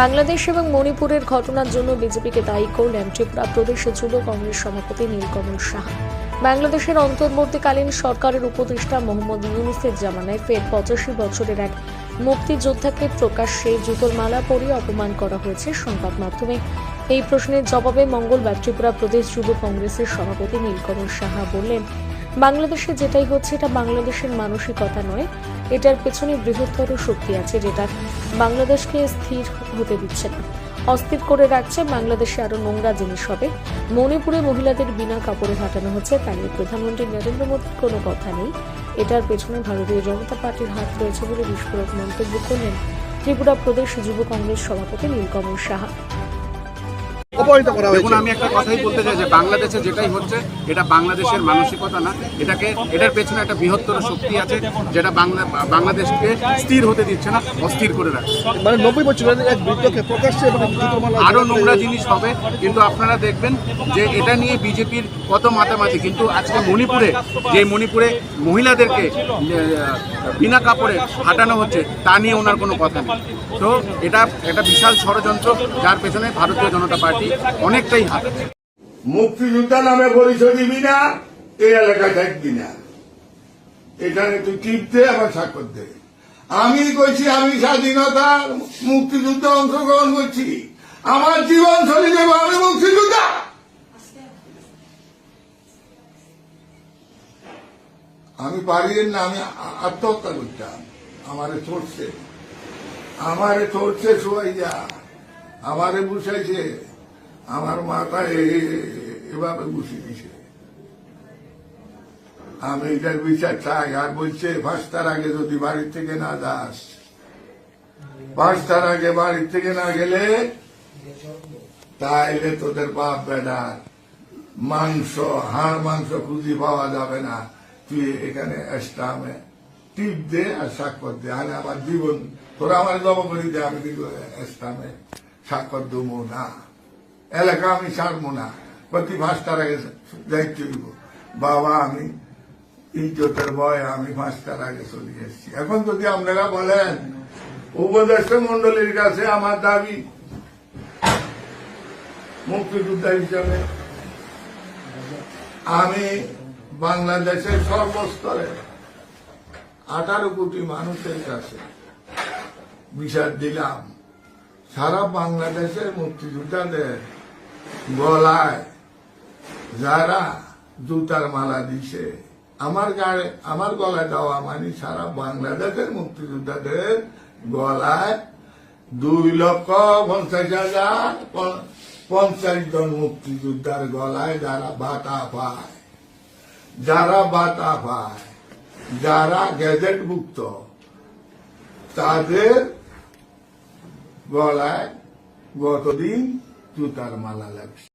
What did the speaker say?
বাংলাদেশ এবং মণিপুরের ঘটনার জন্য বিজেপিকে দায়ী করলেন ত্রিপুরা প্রদেশ যুব কংগ্রেস সভাপতি নীলকমল সাহা। বাংলাদেশের অন্তর্বর্তীকালীন সরকারের উপদেষ্টা মোহাম্মদ ইউনূসের জামানায় ফের 85 বছরের এক মুক্তিযোদ্ধাকে প্রকাশ্যে জুতোর মালা পরিয়ে অপমান করা হয়েছে সংবাদ মাধ্যমে। এই প্রশ্নের জবাবে মঙ্গলবার ত্রিপুরা প্রদেশ যুব কংগ্রেসের সভাপতি নীলকমল সাহা বললেন, বাংলাদেশে যেটাই হচ্ছে এটা বাংলাদেশের মানসিকতা নয়, এটার পেছনে বৃহত্তর শক্তি আছে যেটা বাংলাদেশকে স্থির হতে দিচ্ছে না, অস্থির করে রাখছে। বাংলাদেশে আরো নোংরা জিনিস হবে। মণিপুরে মহিলাদের বিনা কাপড়ে হাঁটানো হচ্ছে, তাই নিয়ে প্রধানমন্ত্রী নরেন্দ্র মোদীর কোনো কথা নেই। এটার পেছনে ভারতীয় জনতা পার্টির হাত রয়েছে বলে বিস্ফোরক মন্তব্য করলেন ত্রিপুরা প্রদেশ যুব কংগ্রেস সভাপতি নীলকমল সাহা। দেখুন, আমি একটা কথাই বলতে চাই যে বাংলাদেশে যেটাই হচ্ছে এটা বাংলাদেশের মানসিকতা না, এটার পেছনে একটা বৃহত্তর শক্তি আছে যেটা বাংলাদেশকে স্থির হতে দিচ্ছে না, অস্থির করে রাখছে। মানে 90 বছরের এক বৃদ্ধকে প্রকাশ্যে আরো নোংরা জিনিস হবে, কিন্তু আপনারা দেখবেন যে এটা নিয়ে বিজেপির কত মাতামাতি। কিন্তু আজকে মণিপুরে মহিলাদেরকে বিনা কাপড়ে হাঁটানো হচ্ছে, তা নিয়ে ওনার কোনো কথা নেই। তো এটা একটা বিশাল ষড়যন্ত্র যার পেছনে ভারতীয় জনতা পার্টি অনেকটাই হাত আছে। মুক্তিযোদ্ধা নামে পরিচয় দিবি না, এই এলাকায় থাকবি না, এখানে তুই টিপতে আবার স্বাক্ষর দে। আমি কইছি আমি স্বাধীনতা মুক্তিযুদ্ধে অংশগ্রহণ করছি, আমার জীবন চলে যাবে, আমি মুক্তিযোদ্ধা। আমি পারি না, আমি আত্মহত্যা করতাম। আমারে চড়ছে সবাই যা, আমারে বুঝাইছে, আমার মাথায় এভাবে বসে দিছে। আমি এটার বিচার চাই। আর বলছে 5টার আগে যদি বাড়ির থেকে না যাস, 5টার আগে বাড়ির থেকে না গেলে তাইলে তোদের বাপ বেটার হাড় মাংস খুঁজি পাওয়া যাবে না। তুই এখানে স্টামে টিপ দে আর স্বাক্ষর দে, আর আমার জীবন তোরা আমার জবাব করি দে, আমি কিন্তু স্টামে স্বাক্ষর দেবো না, এলাকা আমি ছাড়বো না। প্রতি 5টার আগে দায়িত্ব দিব। বাবা, আমি ইজ্জতের ভয় আমি 5টার আগে চলে এসেছি। এখন যদি আপনারা বলেন উপদেষ্টা মন্ডলীর কাছে আমার দাবি মুক্তিযোদ্ধা হিসাবে আমি বাংলাদেশের সর্বস্তরে 18 কোটি মানুষের কাছে বিচার দিলাম, সারা বাংলাদেশের মুক্তিযোদ্ধাদের গলায় যারা জুতার মালা দিছে, আমার গলায় দেওয়া মানে সারা বাংলাদেশের মুক্তিযোদ্ধাদের গলায় 2,50,050 জন মুক্তিযোদ্ধার গলায় যারা বাতা পায়, যারা গেজেটভুক্ত, তাদের গলায় গতদিন জুতার মালা লাগছে।